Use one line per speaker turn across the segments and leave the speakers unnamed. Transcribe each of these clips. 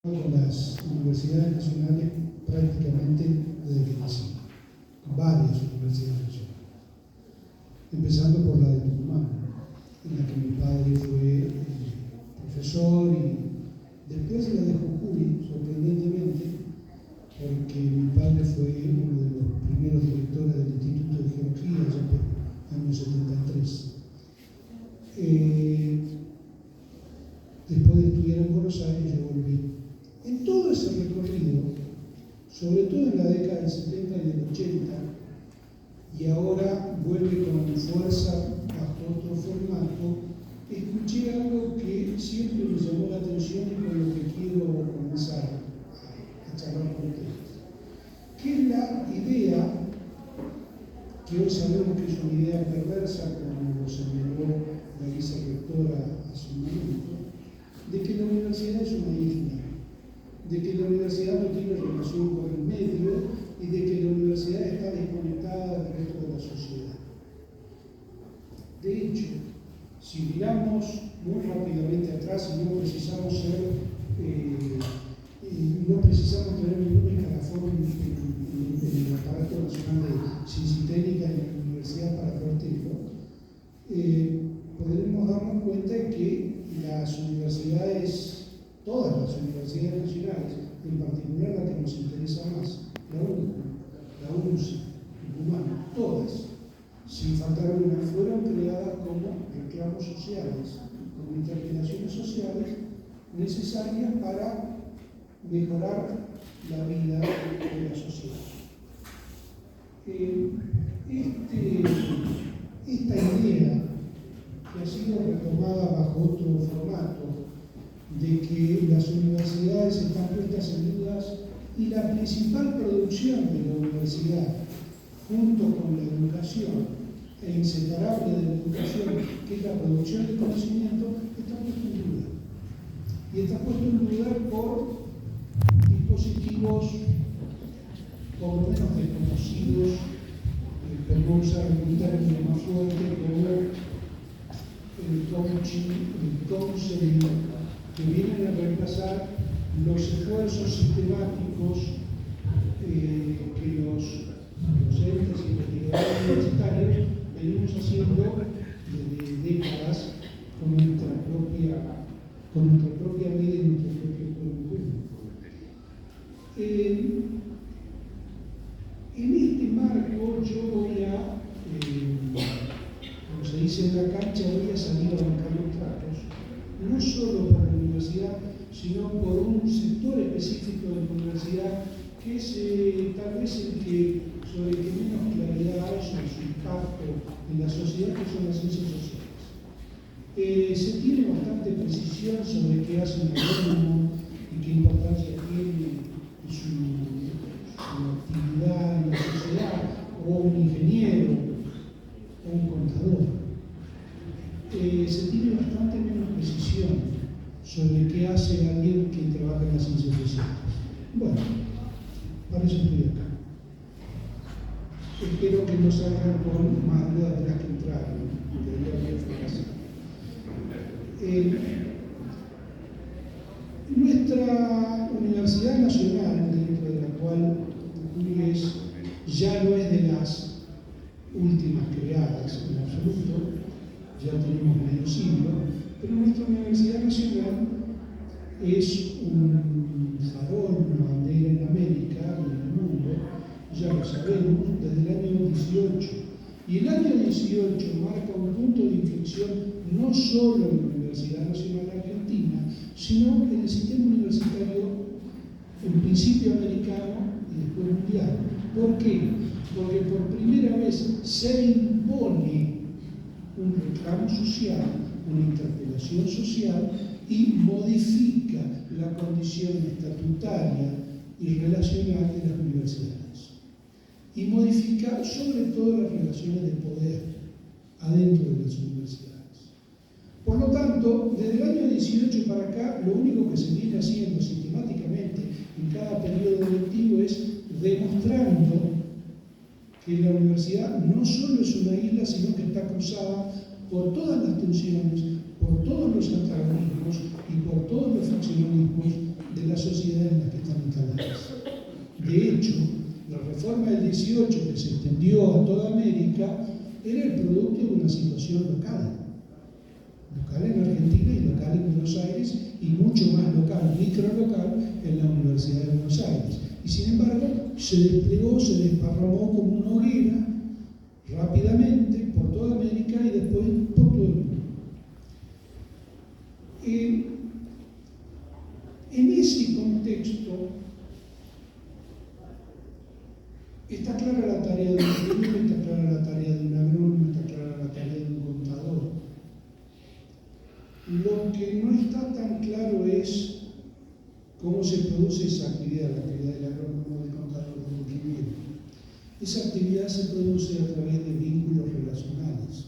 con las universidades nacionales prácticamente desde que nací, varias universidades nacionales, empezando por la de Tucumán, en la que mi padre fue profesor, y después la de Jujuy, sorprendentemente, porque mi padre fue uno de los primeros directores del Instituto de Geología ya por el año 73. Después de estudiar en Buenos Aires, yo volví. En todo ese recorrido, sobre todo en la década del 70 y del 80, y ahora vuelve con fuerza bajo otro formato, escuché algo que siempre me llamó la atención y con lo que quiero comenzar a charlar con ustedes, que es la idea, que hoy sabemos que es una idea perversa, como lo señaló la vicerrectora hace un momento, de que la universidad es una isla, de que la universidad no tiene relación con el medio y de que la universidad está desconectada del resto de la sociedad. De hecho, si miramos muy rápidamente atrás y no precisamos tener ningún escalafón en el aparato nacional de ciencia y técnica en la universidad para advertirlo, podremos darnos cuenta de que las universidades, todas las universidades nacionales, en particular la que nos interesa más, la UNCE, Tucumán, todas, sin faltar una, fueron creadas como reclamos sociales, como interpelaciones sociales necesarias para mejorar la vida de la sociedad. Esta idea, que ha sido retomada bajo otro formato, de que las universidades están puestas en dudas y la principal producción de la universidad, junto con la educación, e inseparable de la educación, que es la producción de conocimiento, está puesto en duda. Y está puesto en duda por dispositivos, por lo menos desconocidos, por no usar un término más fuerte, como el coaching, el counseling, que vienen a reemplazar los esfuerzos sistemáticos que los docentes y investigadores universitarios venimos haciendo desde décadas con nuestra propia vida y nuestro propio cuerpo. En este marco yo voy a, como se dice en la cancha, voy a salir a bancar los tratos, no solo por la universidad, sino por un sector específico de la universidad que es tal vez sobre el que menos claridad hay sobre su impacto en la sociedad, que son las ciencias sociales. Se tiene bastante precisión sobre qué hace un agrónomo y qué importancia tiene su actividad en la sociedad, o un ingeniero, o un contador. Se tiene bastante menos precisión sobre qué hace alguien que trabaja en las ciencias sociales. Bueno, para eso estoy acá. Espero que no salgan con más dudas de las que entraron, debería haber fracasado. Nuestra Universidad Nacional, dentro de la cual ya no es de las últimas creadas en absoluto, ya tenemos medio siglo, pero nuestra Universidad Nacional es un farol, una bandera en América y en el mundo, ya lo sabemos, desde el año 18. Y el año 18 marca un punto de inflexión no solo en la Universidad Nacional Argentina, sino en el sistema universitario, en principio americano y después mundial. ¿Por qué? Porque por primera vez se impone un reclamo social, una interpelación social, y modifica la condición estatutaria y relacional de las universidades. Y modifica sobre todo las relaciones de poder adentro de las universidades. Por lo tanto, desde el año 18 para acá, lo único que se viene haciendo sistemáticamente en cada periodo lectivo es demostrando que la universidad no solo es una isla, sino que está cruzada por todas las tensiones, por por todos los antagonismos y por todos los fraccionalismos de la sociedad en la que están instaladas. De hecho, la reforma del 18, que se extendió a toda América, era el producto de una situación local en Argentina y local en Buenos Aires, y mucho más local, microlocal, en la Universidad de Buenos Aires. Y sin embargo, se desplegó, se desparramó como una hoguera rápidamente por toda América y después por todo el mundo. En ese contexto está clara la tarea de un ingeniero, está clara la tarea de un agrónomo, está clara la tarea de un contador. Lo que no está tan claro es cómo se produce esa actividad, la actividad del agrónomo, del contador, del ingeniero. Esa actividad se produce a través de vínculos relacionales.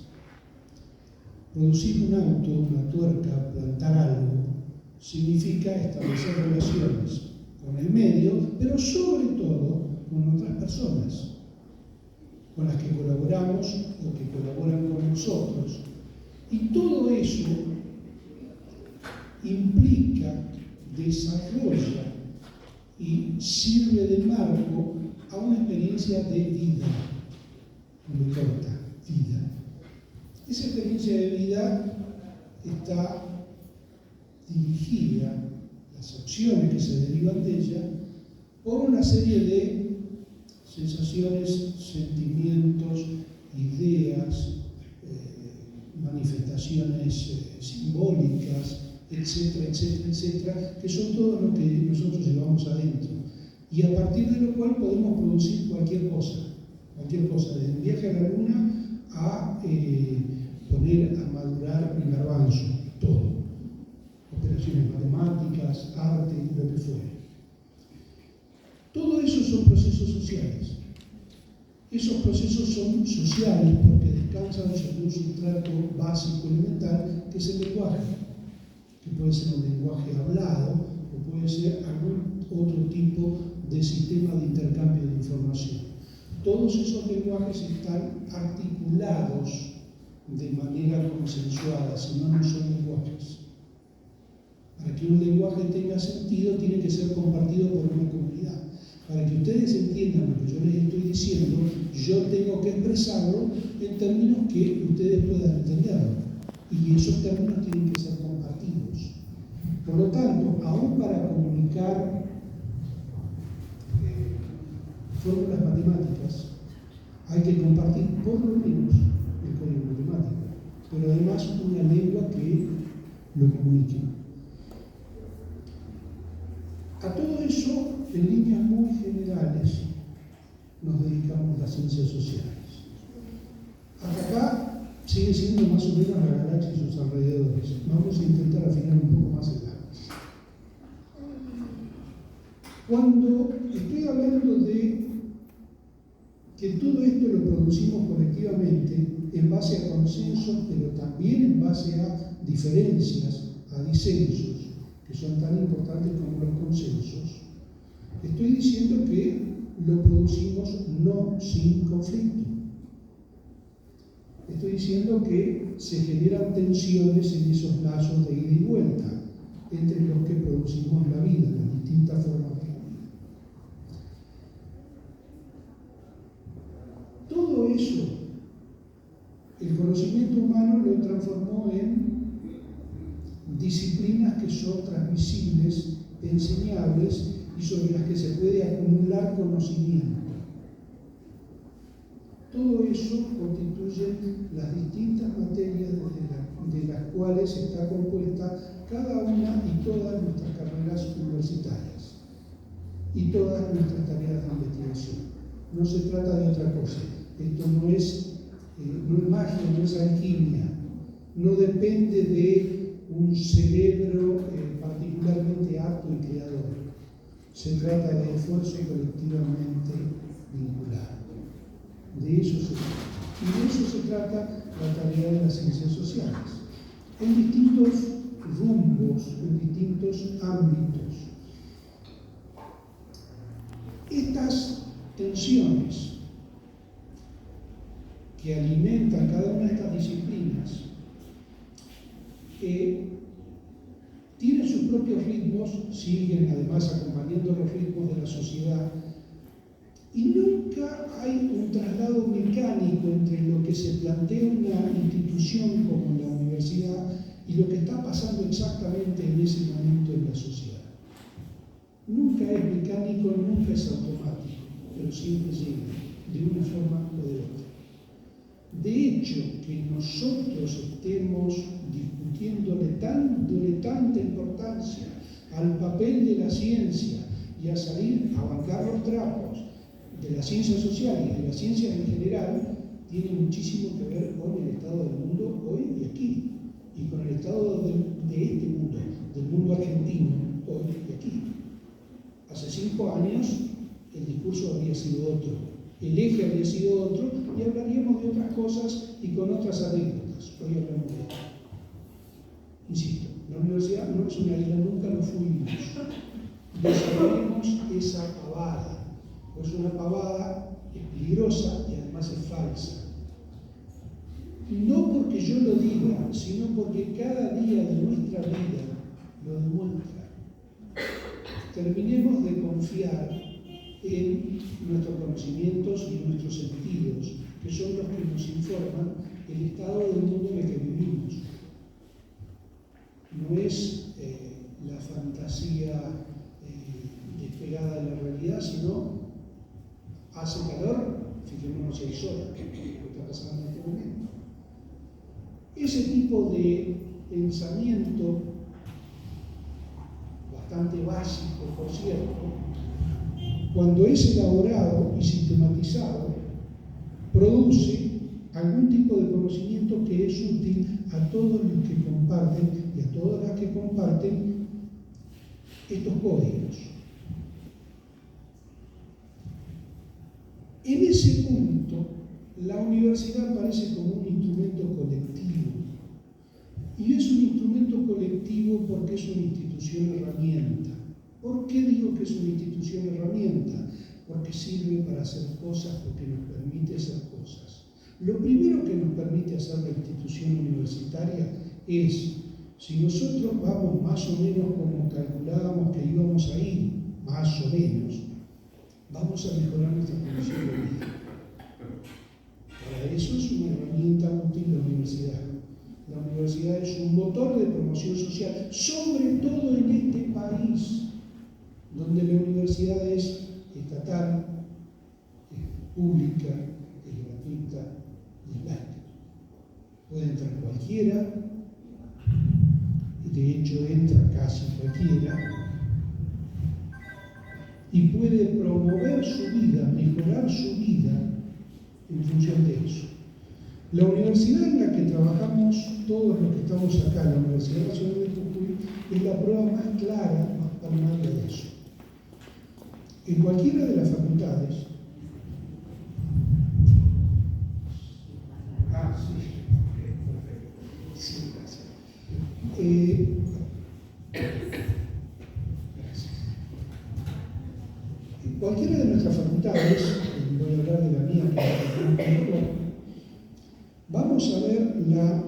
Producir un auto, una tuerca, plantar algo, significa establecer relaciones con el medio, pero sobre todo con otras personas, con las que colaboramos o que colaboran con nosotros. Y todo eso implica, desarrolla y sirve de marco a una experiencia de vida, muy corta, vida. Esa experiencia de vida está dirigida, las acciones que se derivan de ella, por una serie de sensaciones, sentimientos, ideas, manifestaciones simbólicas, etcétera, etcétera, etcétera, que son todo lo que nosotros llevamos adentro. Y a partir de lo cual podemos producir cualquier cosa, desde un viaje a la luna a poner a madurar un garbanzo, todo. Operaciones matemáticas, arte, lo que fuere. Todo eso son procesos sociales. Esos procesos son sociales porque descansan sobre un sustrato básico elemental que es el lenguaje, que puede ser un lenguaje hablado o puede ser algún otro tipo de sistema de intercambio de información. Todos esos lenguajes están articulados de manera consensuada, si no, no son lenguajes. Para que un lenguaje tenga sentido, tiene que ser compartido por una comunidad. Para que ustedes entiendan lo que yo les estoy diciendo, yo tengo que expresarlo en términos que ustedes puedan entenderlo. Y esos términos tienen que ser compartidos. Por lo tanto, aún para comunicar fórmulas matemáticas, hay que compartir por lo menos el código matemático, pero además una lengua que lo comunique. A todo eso, en líneas muy generales, nos dedicamos a las ciencias sociales. Hasta acá sigue siendo más o menos la galaxia y sus alrededores. Vamos a intentar afinar un poco más el área. Cuando estoy hablando de que todo esto lo producimos colectivamente en base a consensos, pero también en base a diferencias, a disensos, que son tan importantes como los consensos, estoy diciendo que lo producimos no sin conflicto. Estoy diciendo que se generan tensiones en esos lazos de ida y vuelta entre los que producimos la vida, las distintas formas de la vida. Todo eso, el conocimiento humano lo transformó en disciplinas que son transmisibles, enseñables y sobre las que se puede acumular conocimiento. Todo eso constituye las distintas materias de las cuales está compuesta cada una y todas nuestras carreras universitarias y todas nuestras tareas de investigación. No se trata de otra cosa. Esto no es magia, no es alquimia, no depende de un cerebro particularmente apto y creador. Se trata de esfuerzo colectivamente vinculado. De eso se trata. Y de eso se trata la tarea de las ciencias sociales, en distintos rumbos, en distintos ámbitos. Estas tensiones que alimentan cada una de estas disciplinas además acompañando los ritmos de la sociedad. Y nunca hay un traslado mecánico entre lo que se plantea una institución como la universidad y lo que está pasando exactamente en ese momento en la sociedad. Nunca es mecánico, nunca es automático, pero siempre llega de una forma o de otra. De hecho, que nosotros estemos dándole tanta importancia al papel de la ciencia y a salir a bancar los trapos de las ciencias sociales y de las ciencias en general, tiene muchísimo que ver con el estado del mundo hoy y aquí, y con el estado de este mundo, del mundo argentino, hoy y aquí. Hace 5 años el discurso habría sido otro, el eje habría sido otro, y hablaríamos de otras cosas y con otras anécdotas. Hoy hablamos de esto. Insisto, la universidad no es una isla, nunca lo fuimos. Desarrollemos esa pavada. Es una pavada, es peligrosa y además es falsa. No porque yo lo diga, sino porque cada día de nuestra vida lo demuestra. Terminemos de confiar en nuestros conocimientos y nuestros sentidos, que son los que nos informan el estado del mundo en el que vivimos. No es la fantasía despegada de la realidad, sino hace calor, fijémonos si hay sol, que está pasando en este momento. Ese tipo de pensamiento, bastante básico, por cierto, cuando es elaborado y sistematizado, produce algún tipo de conocimiento que es útil a todos los que comparten y a todas las que comparten estos códigos. En ese punto, la universidad aparece como un instrumento colectivo. Y es un instrumento colectivo porque es una institución herramienta. ¿Por qué digo que es una institución herramienta? Porque sirve para hacer cosas, porque nos permite hacer cosas. Lo primero que nos permite hacer la institución universitaria es, si nosotros vamos más o menos como calculábamos que íbamos a ir, más o menos, vamos a mejorar nuestra condición de vida. Para eso es una herramienta útil la universidad. La universidad es un motor de promoción social, sobre todo en este país, donde la universidad es estatal, es pública, es gratuita y es laica. Puede entrar cualquiera, de hecho entra casi cualquiera, y puede promover su vida, mejorar su vida en función de eso. La universidad en la que trabajamos todos los que estamos acá, la Universidad Nacional de Jujuy, es la prueba más clara, más palmaria de eso. En cualquiera de las facultades, perfecto. Sí, gracias. En cualquiera de nuestras facultades, voy a hablar de la mía, que vamos a ver la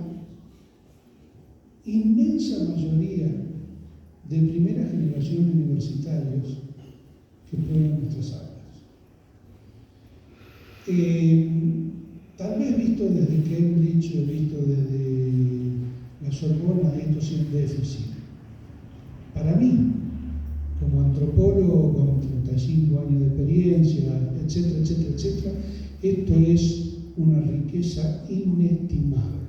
inmensa mayoría de primera generación de universitarios que prueban nuestras aulas. Tal vez visto desde Cambridge o visto desde la Sorbona, esto es un déficit. Para mí, como antropólogo con 35 años de experiencia, etcétera, etcétera, etcétera, esto es una riqueza inestimable.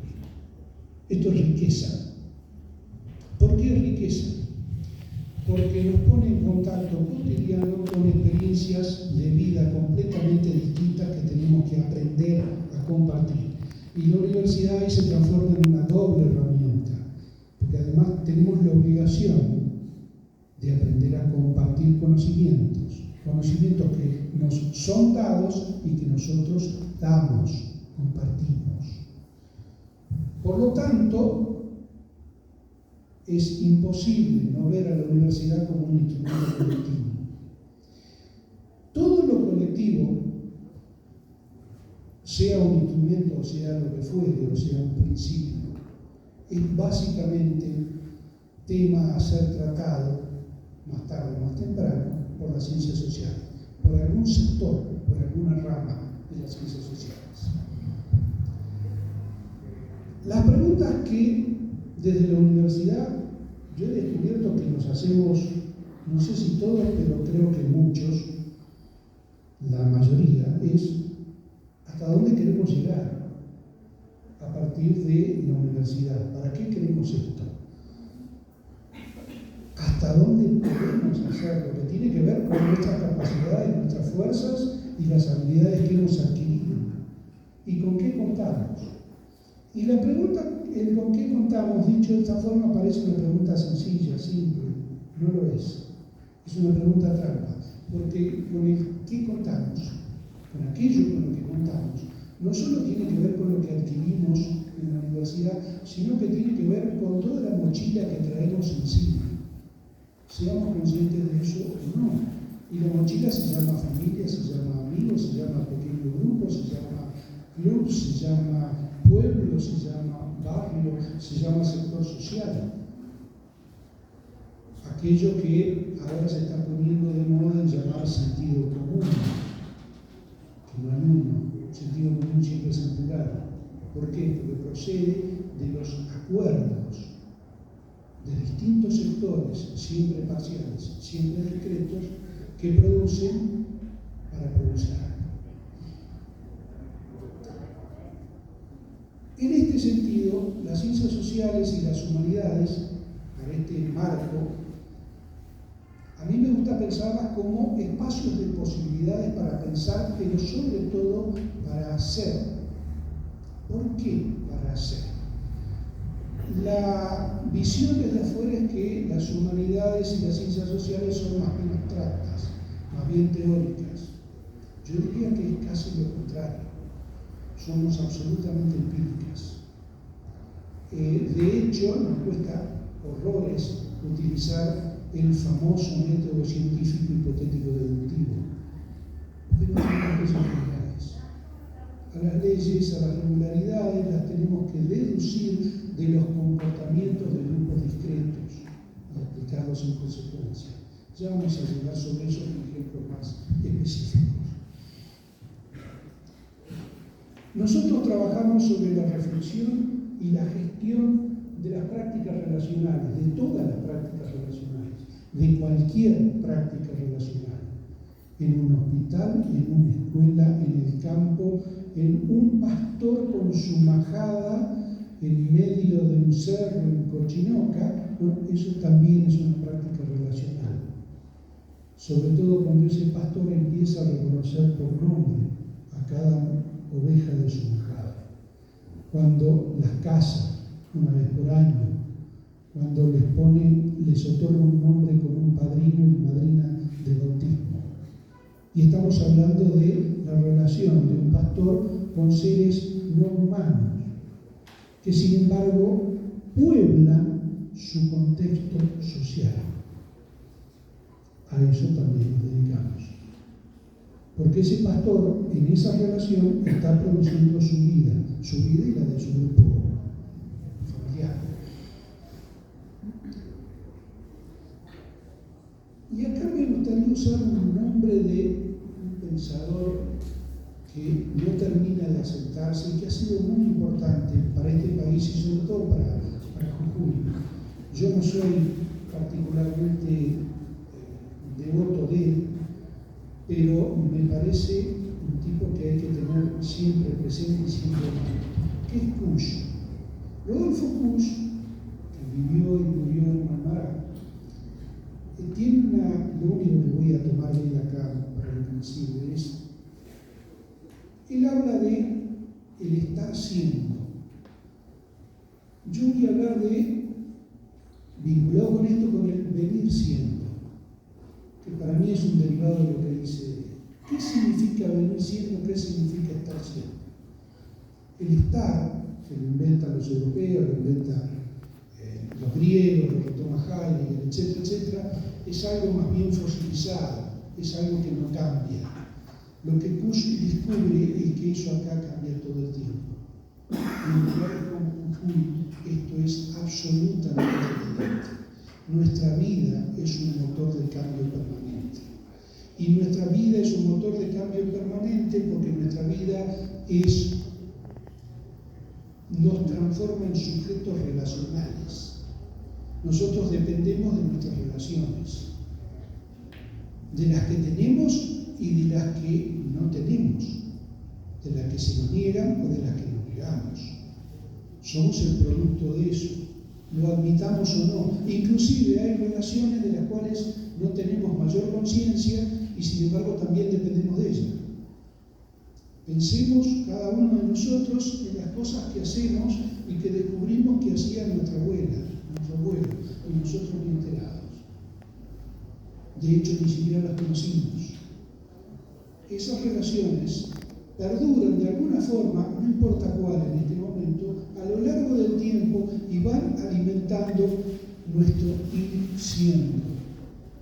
Esto es riqueza. ¿Por qué es riqueza? Porque nos pone en contacto cotidiano con experiencias de vida completamente distintas que tenemos que aprender a compartir. Y la universidad ahí se transforma en una doble herramienta, porque además tenemos la obligación de aprender a compartir conocimientos que nos son dados y que nosotros damos, compartimos. Por lo tanto, es imposible no ver a la universidad como un instrumento colectivo. Todo lo colectivo, sea un instrumento, o sea lo que fuere, o sea un principio, es básicamente tema a ser tratado más tarde o más temprano, por las ciencias sociales, por algún sector, por alguna rama de las ciencias sociales. Las preguntas que desde la universidad yo he descubierto que nos hacemos, no sé si todos, pero creo que muchos, la mayoría, es ¿hasta dónde queremos llegar a partir de la universidad? ¿Para qué queremos esto? ¿Hasta dónde podemos hacerlo? Que tiene que ver con nuestras capacidades, nuestras fuerzas y las habilidades que hemos adquirido. ¿Y con qué contamos? Y la pregunta, el con qué contamos, dicho de esta forma, parece una pregunta sencilla, simple. No lo es. Es una pregunta trampa. Porque con el qué contamos, con aquello con lo que contamos, no solo tiene que ver con lo que adquirimos en la universidad, sino que tiene que ver con toda la mochila que traemos encima. Seamos conscientes de eso o no. Y la mochila se llama familia, se llama amigos, se llama pequeño grupo, se llama club, se llama pueblo, se llama barrio, se llama sector social. Aquello que ahora se está poniendo de moda en llamar sentido común, que no hay uno, sentido común siempre es en plural. ¿Por qué? Porque procede de los acuerdos de distintos sectores, siempre parciales, siempre discretos, que producen para producir algo. En este sentido, las ciencias sociales y las humanidades, para este marco, a mí me gusta pensarlas como espacios de posibilidades para pensar, pero sobre todo para hacer. ¿Por qué para hacer? La visión desde afuera es que las humanidades y las ciencias sociales son más bien abstractas, más bien teóricas. Yo diría que es casi lo contrario. Somos absolutamente empíricas. De hecho, nos cuesta horrores utilizar el famoso método científico hipotético deductivo. Porque no tenemos posibilidades. A las leyes, a las regularidades, las tenemos que deducir de los comportamientos de grupos discretos y aplicarlos en consecuencia. Ya vamos a llegar sobre eso con ejemplos más específicos. Nosotros trabajamos sobre la reflexión y la gestión de las prácticas relacionales, de todas las prácticas relacionales, de cualquier práctica relacional, en un hospital, en una escuela, en el campo, en un pastor con su majada en medio de un cerro en Cochinoca. Bueno, eso también es una práctica relacional. Sobre todo cuando ese pastor empieza a reconocer por nombre a cada oveja de su majada. Cuando las casa una vez por año, cuando les otorga un nombre con un padrino y madrina de bautismo. Y estamos hablando de la relación de un pastor con seres no humanos, que sin embargo pueblan su contexto social. A eso también nos dedicamos. Porque ese pastor en esa relación está produciendo su vida y la de su grupo familiar. Y acá me gustaría usar un nombre de un pensador que no termina de aceptarse y que ha sido muy importante para este país y sobre todo para Jujuy. Yo no soy particularmente devoto de él, pero me parece un tipo que hay que tener siempre presente y siempre amado, que es Kusch. Rodolfo Kusch, que vivió y murió en Marmará, tiene lo único que voy a tomar de él acá para el principio es, él habla de el estar siendo. Yo voy a hablar de, vinculado con esto, con el venir siendo, que para mí es un derivado de lo que dice. ¿Qué significa venir siendo? ¿Qué significa estar siendo? El estar, que lo inventan los europeos, lo inventan los griegos, lo retoma Heidegger, etcétera, etcétera, es algo más bien fosilizado, es algo que no cambia. Lo que Kusch descubre es que eso acá cambia todo el tiempo. En lugares como Jujuy, esto es absolutamente evidente. nuestra vida es un motor de cambio permanente. Y nuestra vida es un motor de cambio permanente porque nuestra vida nos transforma en sujetos relacionales. Nosotros dependemos de nuestras relaciones, de las que tenemos y de las que no tenemos, de las que se nos niegan o de las que nos negamos. Somos el producto de eso, lo admitamos o no. Inclusive hay relaciones de las cuales no tenemos mayor conciencia y sin embargo también dependemos de ellas. Pensemos cada uno de nosotros en las cosas que hacemos y que descubrimos que hacía nuestra abuela, nuestro abuelo, y nosotros ni enterados. De hecho, ni siquiera las conocimos. Esas relaciones perduran de alguna forma, no importa cuál en este momento, a lo largo del tiempo y van alimentando nuestro ir siendo.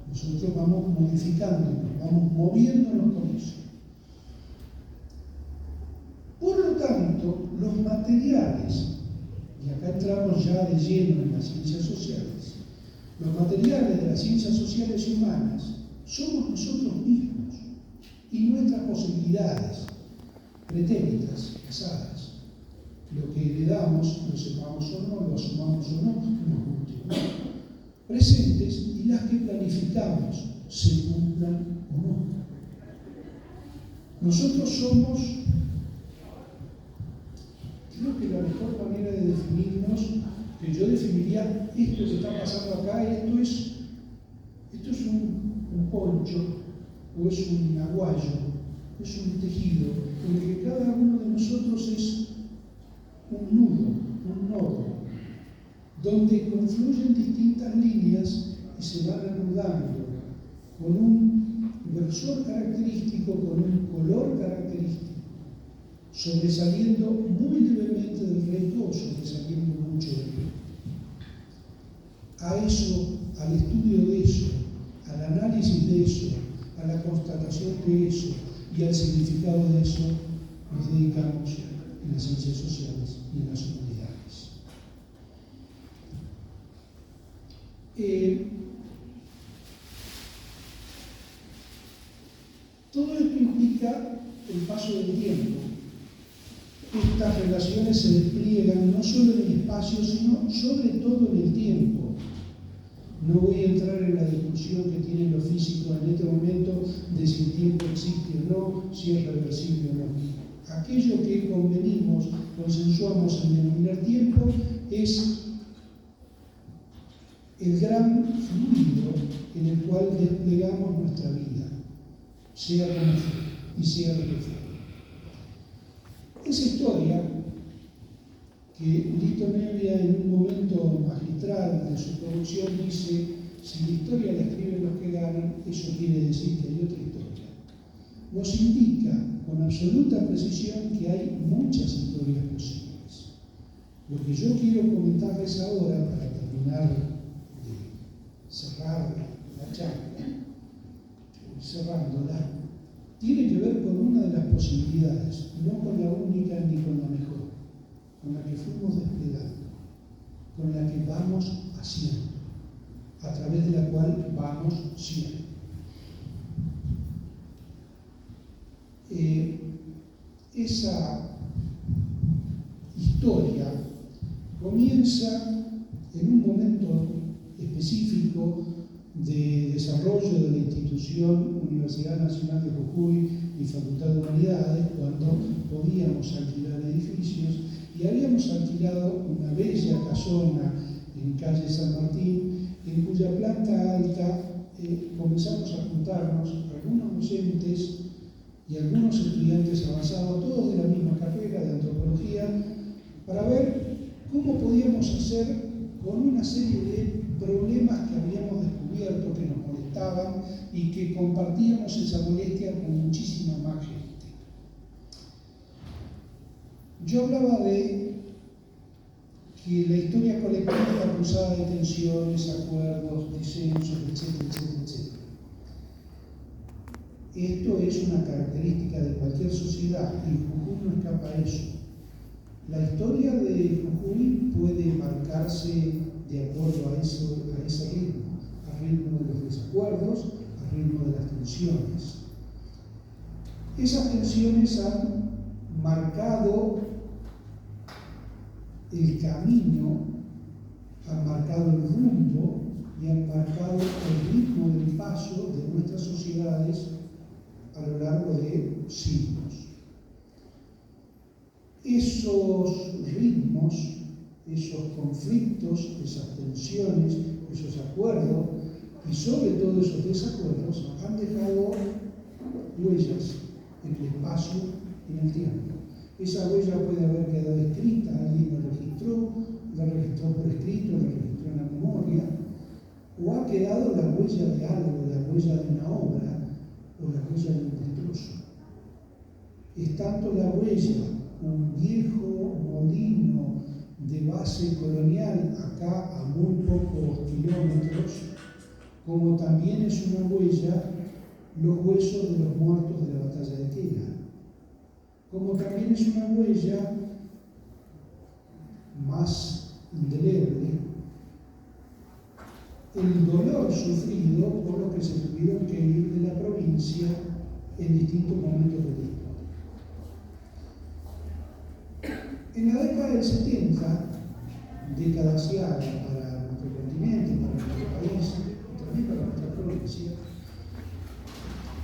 Nosotros vamos modificándonos, vamos moviéndonos con eso. Por lo tanto, los materiales, y acá entramos ya de lleno en las ciencias sociales, los materiales de las ciencias sociales y humanas somos nosotros mismos y nuestras posibilidades pretéritas, pasadas. Lo que heredamos, lo sepamos o no, lo asumamos o no, nos guste o no, presentes y las que planificamos, se cumplan o no. Nosotros somos, creo que la mejor manera de definirnos, que yo definiría esto que está pasando acá, esto es un poncho, o es un aguayo, es un tejido, en el que cada uno de nosotros es un nudo, un nodo, donde confluyen distintas líneas y se van anudando con un grosor característico, con un color característico, sobresaliendo muy levemente del resto o sobresaliendo mucho del resto. A eso, al estudio de eso, al análisis de eso, a la constatación de eso y al significado de eso, nos dedicamos en las ciencias sociales y en las humanidades. Todo esto implica el paso del tiempo. Estas relaciones se despliegan no solo en el espacio, sino sobre todo en el tiempo. No voy a entrar en la discusión que tienen los físicos en este momento de si el tiempo existe o no, si es reversible o no. Aquello que convenimos, consensuamos en denominar tiempo, es el gran fluido en el cual desplegamos nuestra vida, sea como fue y sea lo que fue. Esa historia que Lito Nebbia en un momento magistral de su producción dice: si la historia la escriben los que ganan, eso quiere decir que hay otra historia. Nos indica con absoluta precisión que hay muchas historias posibles. Lo que yo quiero comentarles ahora, para terminar de cerrar la charla, cerrándola, tiene que ver con una de las posibilidades, no con la única ni con la mejor, con la que fuimos desplegando, con la que vamos haciendo, a través de la cual vamos siendo. Esa historia comienza en un momento específico de desarrollo de la institución Universidad Nacional de Jujuy y Facultad de Humanidades, cuando podíamos alquilar edificios, y habíamos alquilado una bella casona en calle San Martín, en cuya planta alta comenzamos a juntarnos algunos docentes y algunos estudiantes avanzados, todos de la misma carrera de antropología, para ver cómo podíamos hacer con una serie de problemas que habíamos descubierto que nos molestaban y que compartíamos esa molestia con muchísima más gente. Yo hablaba de que la historia colectiva está cruzada de tensiones, acuerdos, disensos, etcétera, etcétera, etcétera. Esto es una característica de cualquier sociedad y Jujuy no escapa a eso. La historia de Jujuy puede marcarse de acuerdo a ese ritmo, al ritmo de los desacuerdos, al ritmo de las tensiones. Esas tensiones han marcado el camino, han marcado el rumbo y han marcado el ritmo del paso de nuestras sociedades a lo largo de siglos. Esos ritmos, esos conflictos, esas tensiones, esos acuerdos y sobre todo esos desacuerdos han dejado huellas en el espacio y en el tiempo. Esa huella puede haber quedado escrita, alguien la registró por escrito, la registró en la memoria, o ha quedado la huella de algo, la huella de una obra, o la huella de un destrozo. Es tanto la huella, un viejo molino de base colonial acá a muy pocos kilómetros, como también es una huella los huesos de los muertos de la batalla de Quena, como también es una huella más indeleble el dolor sufrido por los que se tuvieron que ir de la provincia en distintos momentos de la historia. En la década del 70, década asiática para nuestro continente, para nuestro país, y también para nuestra provincia,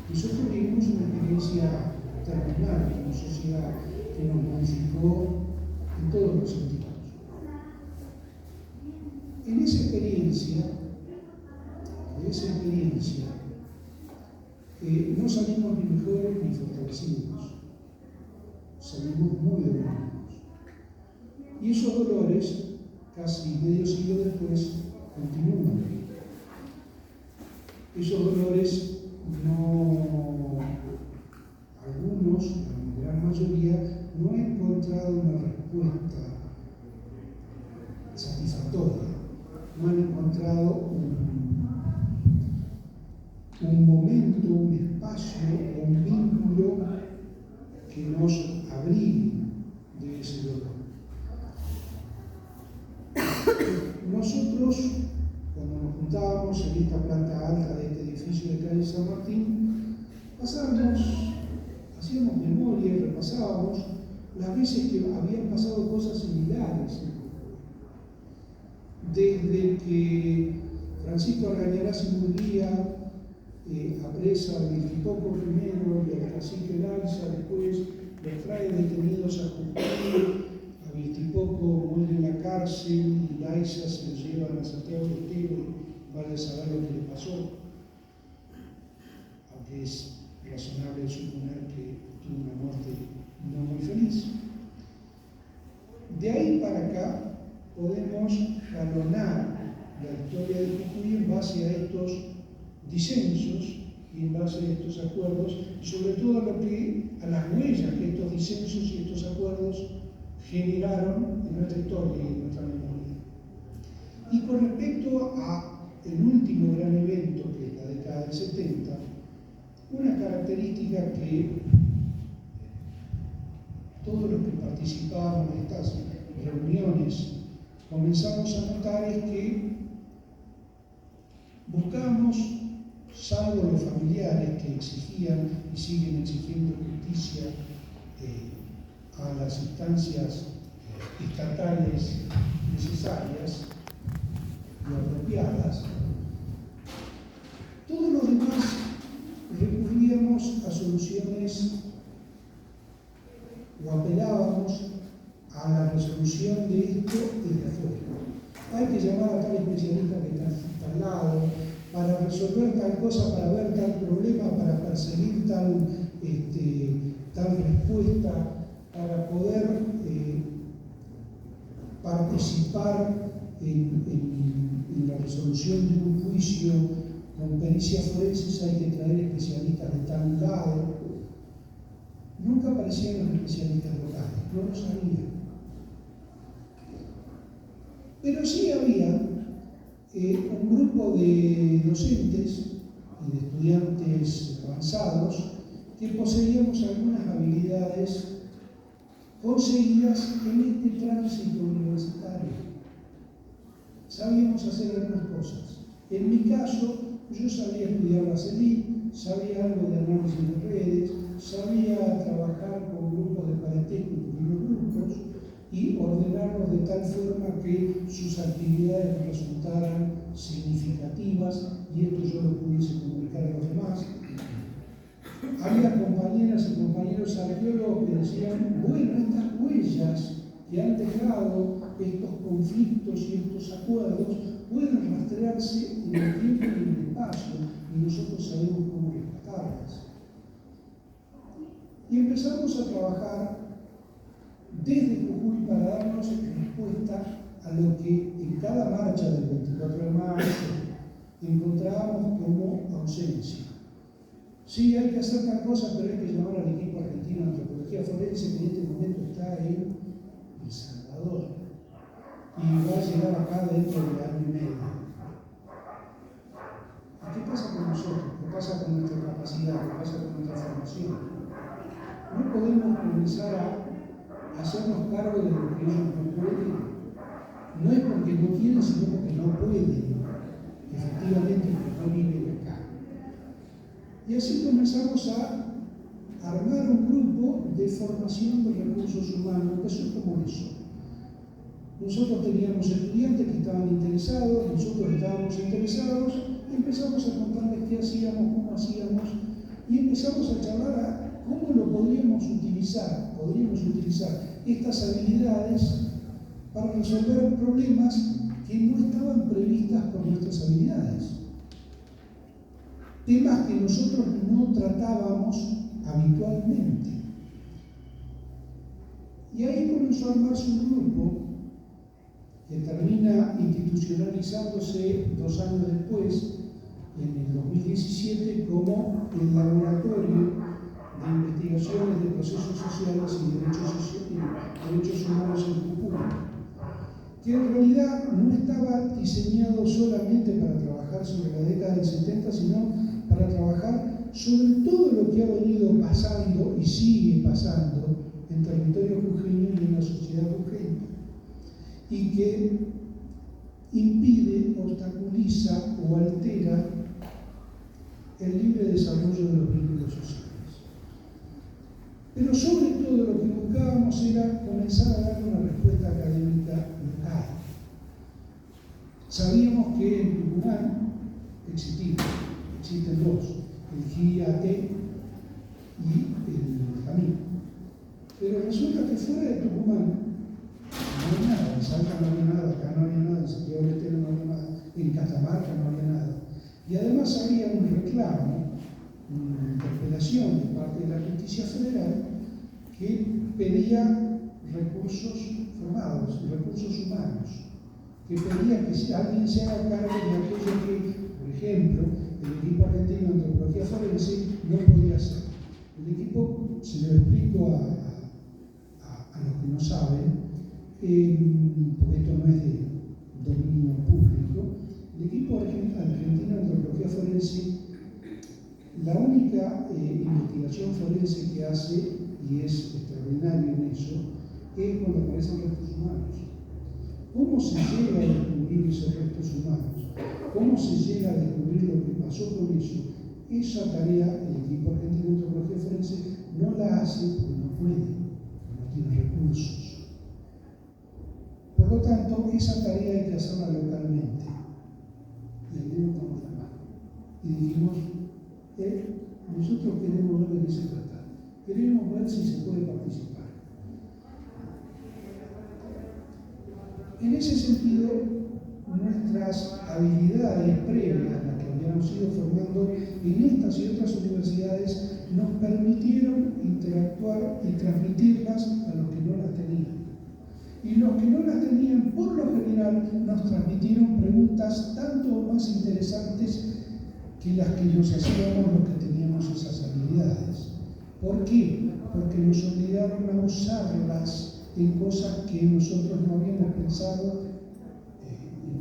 nosotros vivimos una experiencia terminal como sociedad que nos modificó en todos los sentidos. En esa experiencia, no salimos ni mejores ni fortalecidos, salimos muy doloridos. Y esos dolores, casi medio siglo después, continúan. Esos dolores algunos, la gran mayoría, no han encontrado una respuesta satisfactoria, no han encontrado un momento, un espacio, un vínculo que nos abrigue de ese dolor. Nosotros, cuando nos juntábamos en esta planta alta de este edificio de calle San Martín, hacíamos memoria y repasábamos las veces que habían pasado cosas similares. Desde que Francisco Argañarás y Murguía apresa al Viltipoco primero y al cacique Lanza, después los trae detenidos a Jujuy, a Viltipoco muere en la cárcel y Laiza se lo llevan a Santiago del Estero y vaya a saber lo que le pasó, aunque es razonable suponer que tuvo una muerte no muy feliz. De ahí para acá podemos jalonar la historia de Jujuy en base a estos disensos y en base a estos acuerdos, y sobre todo a las huellas que estos disensos y estos acuerdos generaron en nuestra historia y en nuestra memoria. Y con respecto al último gran evento, que es la década del 70, una característica que todos los que participábamos en estas reuniones comenzamos a notar es que buscamos, salvo los familiares que exigían y siguen exigiendo justicia a las instancias estatales necesarias y apropiadas, todos los demás recurríamos a soluciones o apelábamos a la resolución de esto desde afuera. Hay que llamar a tal especialista que está al lado para resolver tal cosa, para ver tal problema, para perseguir tal respuesta, para poder participar en la resolución de un juicio con pericias forenses. Hay que traer especialistas de tal lado. Nunca aparecían los especialistas locales, no lo sabían. Pero sí había un grupo de docentes y de estudiantes avanzados que poseíamos algunas habilidades conseguidas en este tránsito universitario. sabíamos hacer algunas cosas. En mi caso, yo sabía estudiar la CELIC, sabía algo de análisis de redes, sabía trabajar con grupos de parentesco y pequeños grupos y ordenarlos de tal forma que sus actividades resultaran significativas y esto yo lo pudiese comunicar a los demás. Había compañeras y compañeros arqueólogos que decían, bueno, estas huellas que han dejado estos conflictos y estos acuerdos pueden rastrearse en el tiempo y en el espacio y nosotros sabemos cómo rescatarlas. Y empezamos a trabajar desde Jujuy para darnos respuesta a lo que en cada marcha del 24 de marzo encontrábamos como ausencia. Sí, hay que hacer tal cosa, pero hay que llamar al equipo argentino de antropología forense que en este momento está en El Salvador y va a llegar acá dentro de año y medio. ¿Y qué pasa con nosotros? ¿Qué pasa con nuestra capacidad? ¿Qué pasa con nuestra formación? No podemos comenzar a hacernos cargo de lo que ellos no pueden. No es porque no quieren, sino porque no pueden. Efectivamente, porque no viven acá. Y así comenzamos a armar un grupo de formación de recursos humanos. Empezó como eso. Nosotros teníamos estudiantes que estaban interesados, nosotros estábamos interesados, y empezamos a contarles qué hacíamos, cómo hacíamos, y empezamos a charlar a cómo lo podríamos utilizar estas habilidades para resolver problemas que no estaban previstas por nuestras habilidades. Temas que nosotros no tratábamos habitualmente. Y ahí comenzó a armarse un grupo que termina institucionalizándose 2 años después, en el 2017, como el Laboratorio de Investigaciones de Procesos Sociales y Derechos Humanos en Jujuy, que en realidad no estaba diseñado solamente para trabajar sobre la década del 70, sino para trabajar sobre todo lo que ha venido pasando y sigue pasando en territorio jujeño y en la sociedad jujeña, y que impide, obstaculiza o altera el libre desarrollo de los vínculos sociales. Pero sobre todo lo que buscábamos era comenzar a darle una respuesta académica local. Sabíamos que en Tucumán existen 2, el GIAT y el Camino. Pero resulta que fuera de Tucumán no hay nada, en Salta no había nada, acá no había nada, en Santiago del Estero no había nada, en Catamarca no había nada. Y además había un reclamo, una interpelación de parte de la Justicia Federal que pedía recursos formados, recursos humanos, que pedía que alguien se haga cargo de aquello que, por ejemplo, el equipo argentino de antropología forense no podía hacer. El equipo, se lo explico a los que no saben, porque esto no es de dominio público, el equipo argentino de antropología forense, la única investigación forense que hace, y es extraordinario en eso, es cuando aparecen restos humanos. ¿Cómo se llega a descubrir esos restos humanos? ¿Cómo se llega a descubrir lo que pasó con eso? Esa tarea el equipo argentino de antropología forense no la hace porque no puede, no tiene recursos. Por lo tanto, esa tarea hay que hacerla localmente. Y ahí levantamos la mano. Y dijimos, nosotros queremos ver de qué se trata. Queremos ver si se puede participar. En ese sentido, nuestras habilidades previas, las que habíamos ido formando en estas y otras universidades, nos permitieron interactuar y transmitirlas a los que no las tenían. Y los que no las tenían, por lo general, nos transmitieron preguntas tanto o más interesantes que las que nos hacíamos los que teníamos esas habilidades. ¿Por qué? Porque nos obligaron a usarlas en cosas que nosotros no habíamos pensado,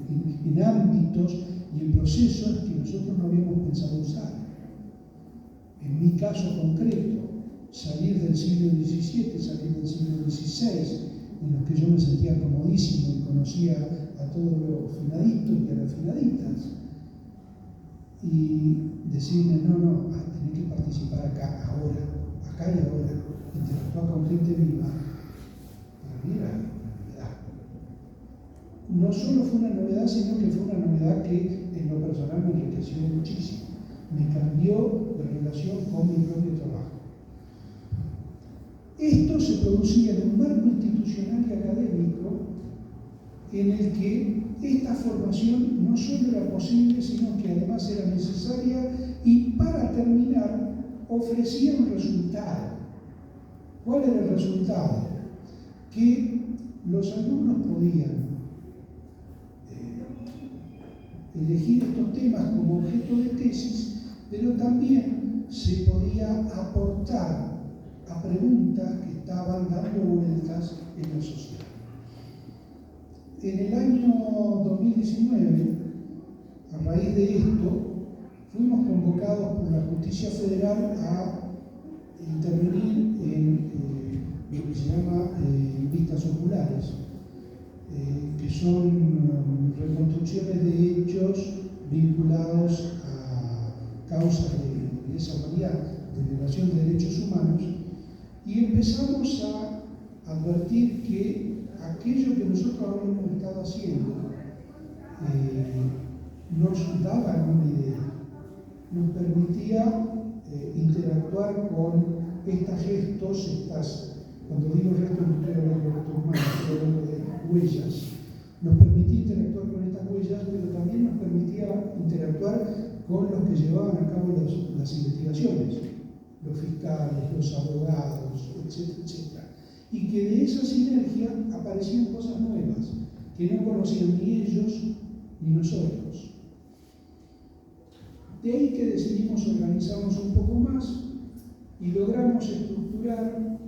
en ámbitos y en procesos que nosotros no habíamos pensado usar. En mi caso concreto, salir del siglo XVII, salir del siglo XVI, en los que yo me sentía comodísimo y conocía a a todos los finaditos y a las finaditas y decirle, no, tenés que participar acá y ahora, interactuar con gente viva, para mí era una novedad. No solo fue una novedad, sino que fue una novedad que en lo personal me enriqueció muchísimo. Me cambió la relación con mi propio trabajo. Esto se producía en un marco institucional y académico en el que esta formación no solo era posible, sino que además era necesaria y, para terminar, ofrecía un resultado. ¿Cuál era el resultado? Que los alumnos podían elegir estos temas como objeto de tesis, pero también se podía aportar a preguntas que estaban dando vueltas en la sociedad. En el año 2019, a raíz de esto, fuimos convocados por la Justicia Federal a intervenir en lo que se llama vistas oculares, que son reconstrucciones de hechos vinculados a causas de lesa humanidad, de violación de derechos humanos, y empezamos a advertir que aquello que nosotros habíamos estado haciendo nos daba una idea, nos permitía interactuar con estos gestos, cuando digo gestos no estoy hablando de gestos humanos, estoy hablando de huellas, nos permitía interactuar con estas huellas, pero también nos permitía interactuar con los que llevaban a cabo las investigaciones, los fiscales, los abogados, etcétera. Y que de esa sinergia aparecían cosas nuevas que no conocían ni ellos ni nosotros. De ahí que decidimos organizarnos un poco más y logramos estructurar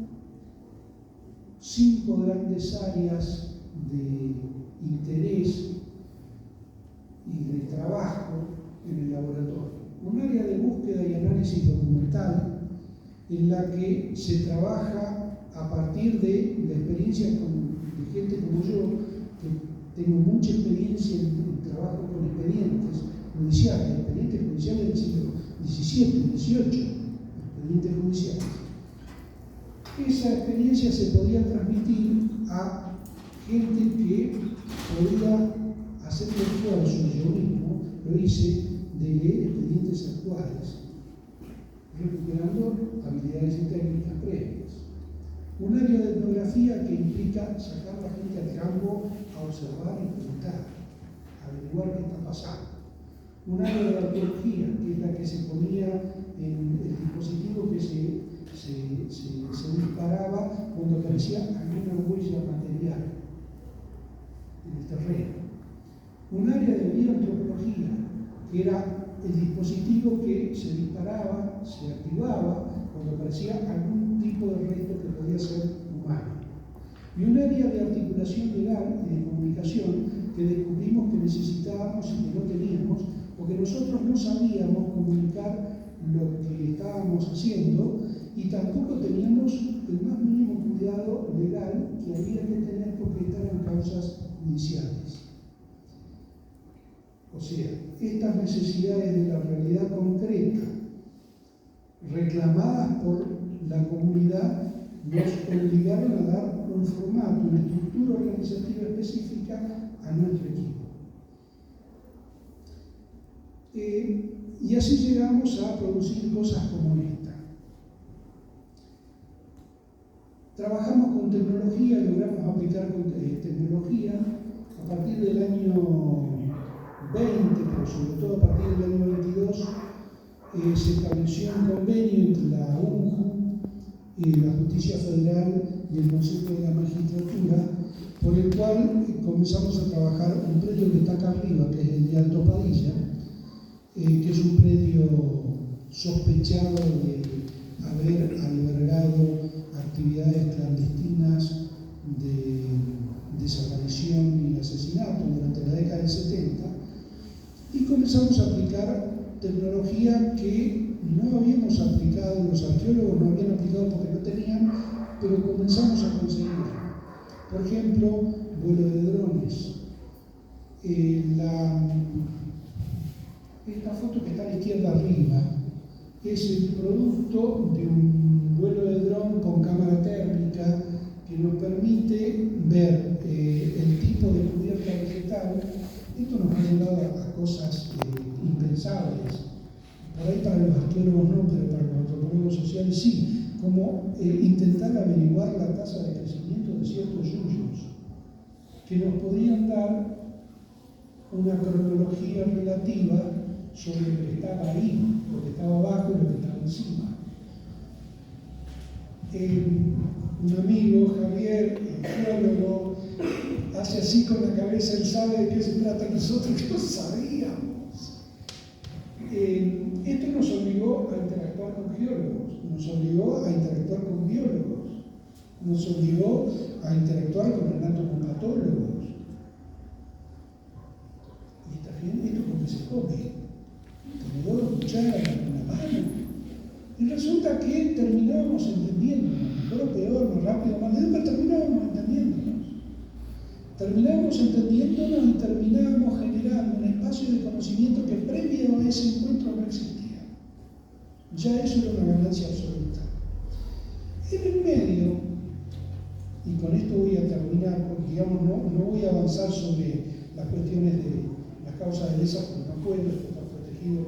5 grandes áreas de interés y de trabajo en el laboratorio. Un área de búsqueda y análisis documental en la que se trabaja a partir de la experiencia de gente como yo, que tengo mucha experiencia en trabajo con expedientes judiciales del siglo XVII, XVIII, expedientes judiciales. Esa experiencia se podía transmitir a gente que podía hacer el esfuerzo, yo mismo lo hice, de leer expedientes actuales, recuperando habilidades y técnicas previas. Un área de etnografía que implica sacar a la gente al campo a observar y preguntar, a averiguar qué está pasando. Un área de arqueología, que es la que se ponía en el dispositivo que se disparaba cuando aparecía alguna huella material en el terreno. Un área de bioantropología, que era el dispositivo que se disparaba, se activaba cuando aparecía algún tipo de resto que podía ser humano. Y un área de articulación legal y de comunicación que descubrimos que necesitábamos y que no teníamos, porque nosotros no sabíamos comunicar lo que estábamos haciendo y tampoco teníamos el más mínimo cuidado legal que había que tener porque estaban causas judiciales. O sea, estas necesidades de la realidad concreta reclamadas por la comunidad nos obligaron a dar un formato, una estructura organizativa específica a nuestro equipo. Y así llegamos a producir cosas como esta. Trabajamos con tecnología, logramos aplicar tecnología a partir del año 20, pero sobre todo a partir del año 22, se estableció un convenio entre la UNJU, la Justicia Federal y el Consejo de la Magistratura, por el cual comenzamos a trabajar un predio que está acá arriba, que es el de Alto Padilla, que es un predio sospechado de haber albergado actividades clandestinas de desaparición y asesinato durante la década del 70, y comenzamos a aplicar tecnología que no habíamos aplicado, los arqueólogos no habían aplicado porque no tenían, pero comenzamos a conseguir. Por ejemplo, vuelo de drones, Esta foto que está a la izquierda arriba es el producto de un vuelo de dron con cámara térmica que nos permite ver el tipo de cubierta vegetal. Esto nos ha llevado a cosas impensables. Por ahí para los arqueólogos no, pero para los antropólogos sociales sí, como intentar averiguar la tasa de crecimiento de ciertos yuyos, que nos podrían dar una cronología relativa sobre lo que estaba ahí, lo que estaba abajo y lo que estaba encima. Un amigo, Javier, geólogo, hace así con la cabeza, él sabe de qué se trata, nosotros no sabíamos. Esto nos obligó a interactuar con geólogos, nos obligó a interactuar con biólogos, nos obligó a interactuar con anatomopatólogos. Y está bien, esto porque se come. Tenedor, cuchara, una mano. Y resulta que terminábamos entendiéndonos, mejor o peor, más rápido, más lento, pero terminábamos entendiéndonos. Terminábamos entendiéndonos y terminábamos generando un espacio de conocimiento que previo a ese encuentro no existía. Ya eso era una ganancia absoluta. En el medio, y con esto voy a terminar, porque digamos no voy a avanzar sobre las cuestiones de las causas de lesa, porque no puedo, esto está protegido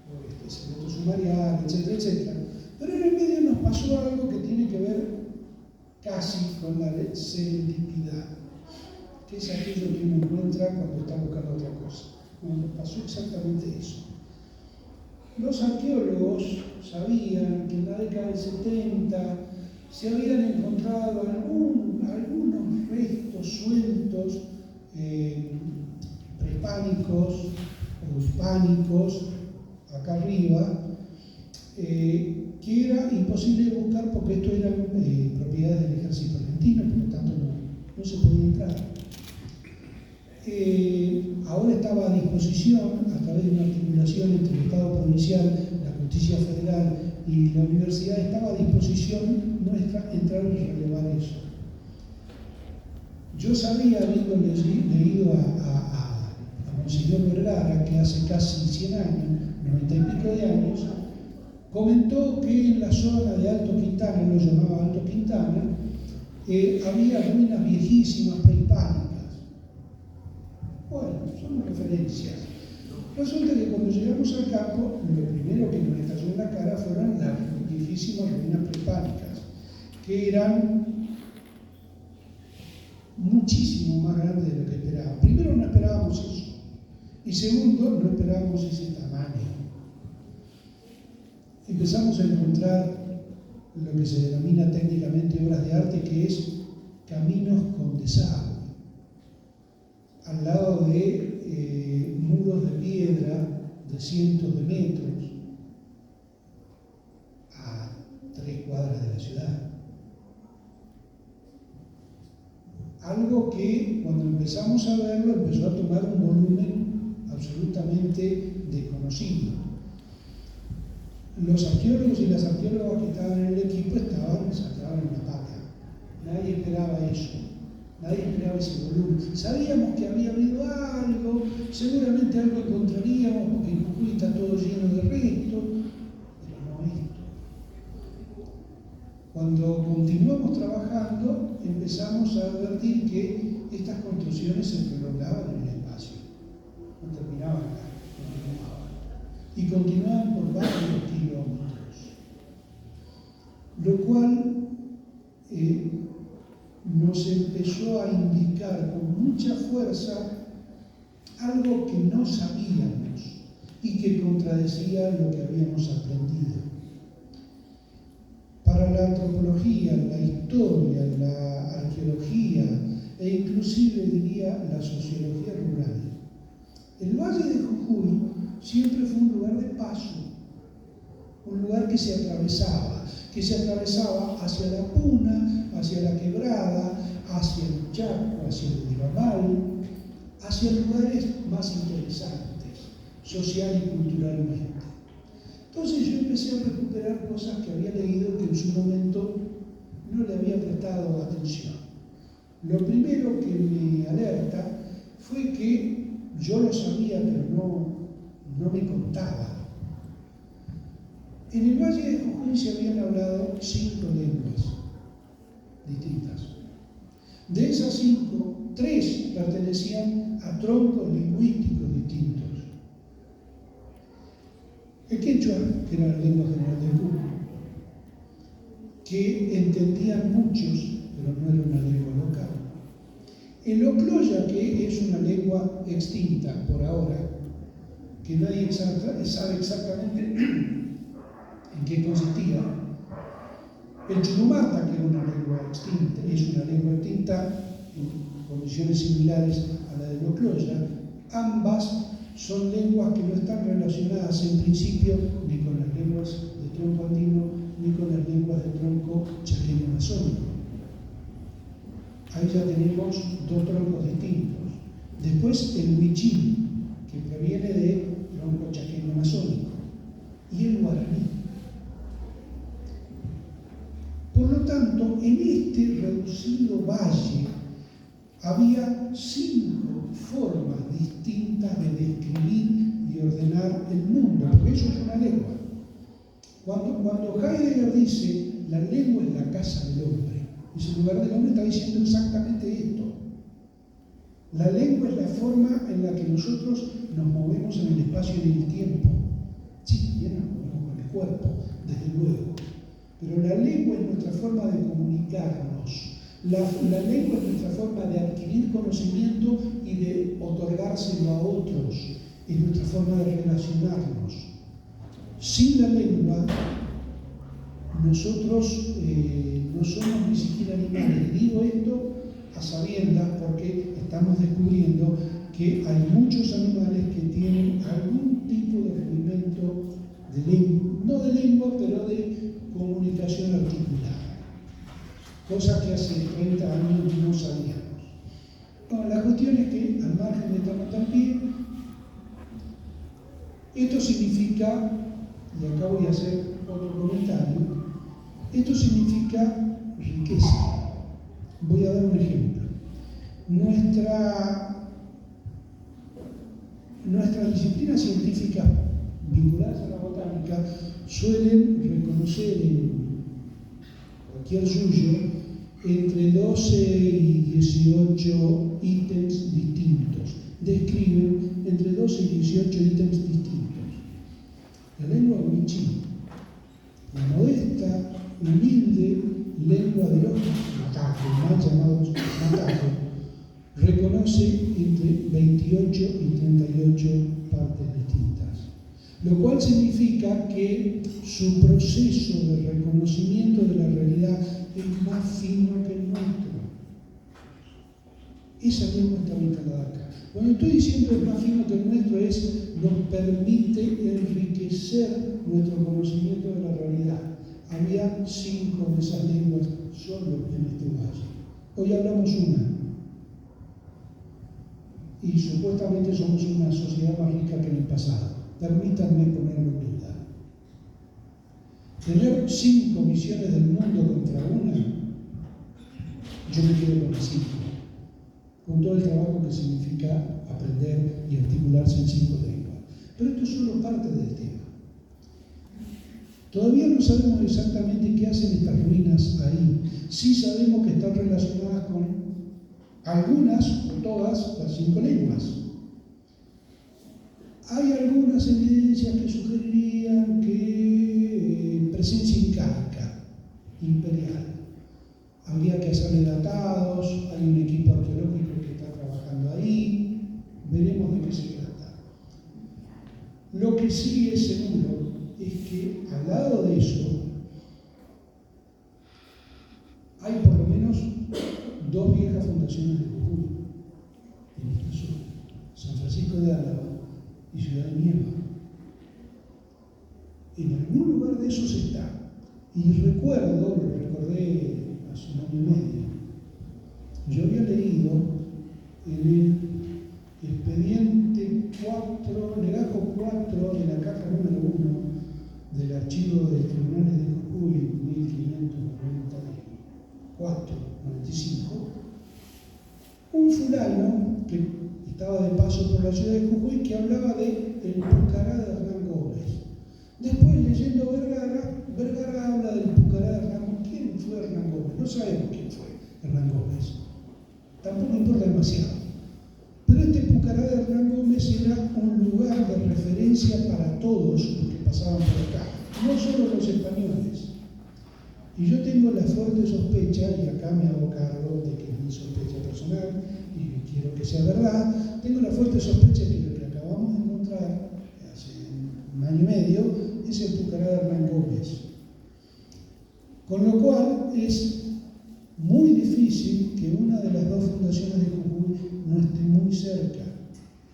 por secreto sumarial, etcétera, etcétera. Pero en el medio nos pasó algo que tiene que ver casi con la serendipidad, que es aquello que uno encuentra cuando está buscando otra cosa. Bueno, pasó exactamente eso. Los arqueólogos sabían que en la década del 70 se habían encontrado algunos restos sueltos prehistóricos o hispánicos acá arriba, que era imposible de buscar porque esto eran propiedades del ejército argentino, por lo tanto no se podía entrar. Ahora estaba a disposición, a través de una articulación entre el Estado provincial, la Justicia Federal y la universidad, estaba a disposición nuestra entrar y relevar eso. Yo sabía, habiendo leído a Monseñor Vergara, que hace casi 100 años, 90 y pico de años, comentó que en la zona de Alto Quintana, lo llamaba Alto Quintana, había ruinas viejísimas prehispánicas. Bueno, son referencias. Resulta que cuando llegamos al campo, lo primero que nos estalló en la cara fueron las viejísimas ruinas prehispánicas, que eran muchísimo más grandes de lo que esperábamos. Primero, no esperábamos eso. Y segundo, no esperábamos ese tamaño. Empezamos a encontrar lo que se denomina técnicamente obras de arte, que es caminos con desagüe, al lado de muros de piedra de cientos de metros, a 3 cuadras de la ciudad. Algo que cuando empezamos a verlo empezó a tomar un volumen absolutamente desconocido. Los arqueólogos y las arqueólogas que estaban en el equipo estaban en la pata. Nadie esperaba eso, nadie esperaba ese volumen. Sabíamos que había habido algo, seguramente algo encontraríamos, porque en Jujuy está todo lleno de restos, pero no esto. Cuando continuamos trabajando, empezamos a advertir que estas construcciones se prolongaban en el espacio, no terminaban acá, continuaban. Y continuaban por varios kilómetros, lo cual nos empezó a indicar con mucha fuerza algo que no sabíamos y que contradecía lo que habíamos aprendido. Para la antropología, la historia, la arqueología e inclusive diría la sociología rural, el Valle de Jujuy siempre fue un lugar de paso, un lugar que se atravesaba hacia la Puna, hacia la Quebrada, hacia el Chaco, hacia el Urabal, hacia lugares más interesantes, social y culturalmente. Entonces yo empecé a recuperar cosas que había leído que en su momento no le había prestado atención. Lo primero que me alerta fue que yo lo sabía, pero no me contaba. En el Valle de Jujuy se habían hablado 5 lenguas distintas. De esas 5, 3 pertenecían a troncos lingüísticos distintos. El quechua, que era la lengua general del mundo, que entendían muchos, pero no era una lengua local. El ocloya, que es una lengua extinta por ahora, que nadie sabe exactamente en qué consistía. El churumata, que era una lengua extinta, es una lengua extinta en condiciones similares a la del ocloya. Ambas son lenguas que no están relacionadas en principio ni con las lenguas de tronco andino ni con las lenguas de tronco chaqueño amazónico. Ahí ya tenemos 2 troncos distintos. Después el huichí, que proviene de tronco chaqueño amazónico, y el guaraní. Por lo tanto, en este reducido valle había 5 formas distintas de describir y ordenar el mundo, porque eso es una lengua. Cuando Heidegger dice la lengua es la casa del hombre, ese lugar del hombre está diciendo exactamente esto. La lengua es la forma en la que nosotros nos movemos en el espacio y en el tiempo. Sí, también nos movemos con el cuerpo, desde luego. Pero la lengua es nuestra forma de comunicarnos. La lengua es nuestra forma de adquirir conocimiento y de otorgárselo a otros. Es nuestra forma de relacionarnos. Sin la lengua, nosotros no somos ni siquiera animales. Digo esto a sabiendas porque estamos descubriendo que hay muchos animales que tienen algún tipo de rudimento de lengua, no de lengua, pero de comunicación articulada, cosa que hace 30 años no sabíamos. Bueno, la cuestión es que, al margen de esta también, esto significa, y acá voy a hacer otro comentario, esto significa riqueza. Voy a dar un ejemplo. Nuestras disciplinas científicas vinculadas a la botánica suelen reconocer en cualquier suyo entre 12 y 18 ítems distintos. Describen entre 12 y 18 ítems distintos. La lengua huichí, la modesta, humilde lengua de los matacos, mal llamados matacos, reconoce entre 28 y 38 partes distintas, lo cual significa que su proceso de reconocimiento de la realidad es más fino que el nuestro. Esa lengua está instalada acá. Cuando estoy diciendo es más fino que el nuestro, nos permite enriquecer nuestro conocimiento de la realidad. Había 5 de esas lenguas solo en este valle. Hoy hablamos una. Y supuestamente somos una sociedad más rica que en el pasado. Permítanme ponerlo en duda. Tener 5 visiones del mundo contra una, yo me quedo con las 5. Con todo el trabajo que significa aprender y articularse en 5 lenguas. Pero esto es solo parte del tema. Todavía no sabemos exactamente qué hacen estas ruinas ahí. Sí sabemos que están relacionadas con algunas o todas las 5 lenguas. Hay algunas evidencias que sugerirían que presencia incaica, imperial. Habría que hacerle datados, hay un equipo arqueológico que está trabajando ahí, veremos de qué se trata. Lo que sí es seguro es que al lado de eso hay por lo menos 2 viejas fundaciones de Jujuy en esta zona, San Francisco de Álava y Ciudad de Nieva. En algún lugar de esos está. Y lo recordé hace un año y medio, yo había leído en el expediente 4, legajo 4 de la caja número 1 del archivo de tribunales de Jujuy, 1594, 95, un fulano que estaba de paso por la ciudad de Jujuy, que hablaba de el Pucará de Hernán Gómez. Después, leyendo Vergara habla del Pucará de Hernán Gómez. ¿Quién fue Hernán Gómez? No sabemos quién fue Hernán Gómez. Tampoco importa demasiado. Pero este Pucará de Hernán Gómez era un lugar de referencia para todos los que pasaban por acá, no solo los españoles. Y yo tengo la fuerte sospecha, y acá me hago cargo de que es mi sospecha personal, y quiero que sea verdad, tengo la fuerte sospecha de que lo que acabamos de encontrar hace un año y medio es el Pucará de Hernán Gómez. Con lo cual es muy difícil que una de las dos fundaciones de Jujuy no esté muy cerca.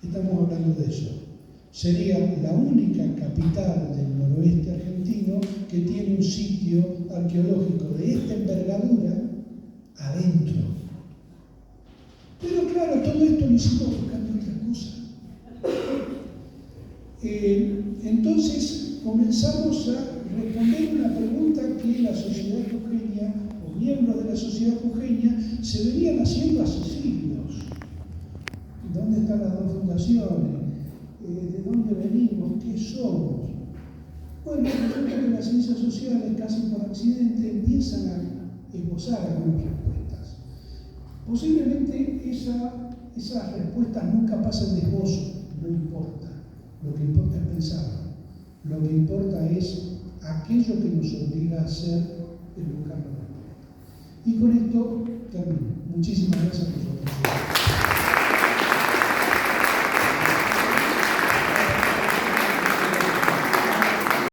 Estamos hablando de eso. Sería la única capital del noroeste argentino que tiene un sitio arqueológico de esta envergadura adentro. Pero claro, todo esto lo hicimos buscando otra cosa. Entonces comenzamos a responder una pregunta que la sociedad jujeña, o miembros de la sociedad jujeña, se venían haciendo hace siglos. ¿Dónde están las dos fundaciones? ¿De dónde venimos? ¿Qué somos? Bueno, resulta que las ciencias sociales, casi por accidente, empiezan a esbozar algunas respuestas. Posiblemente esas respuestas nunca pasan de esbozo, no importa. Lo que importa es pensar. Lo que importa es aquello que nos obliga a hacer, es buscar la respuesta. Y con esto termino. Muchísimas gracias por su atención.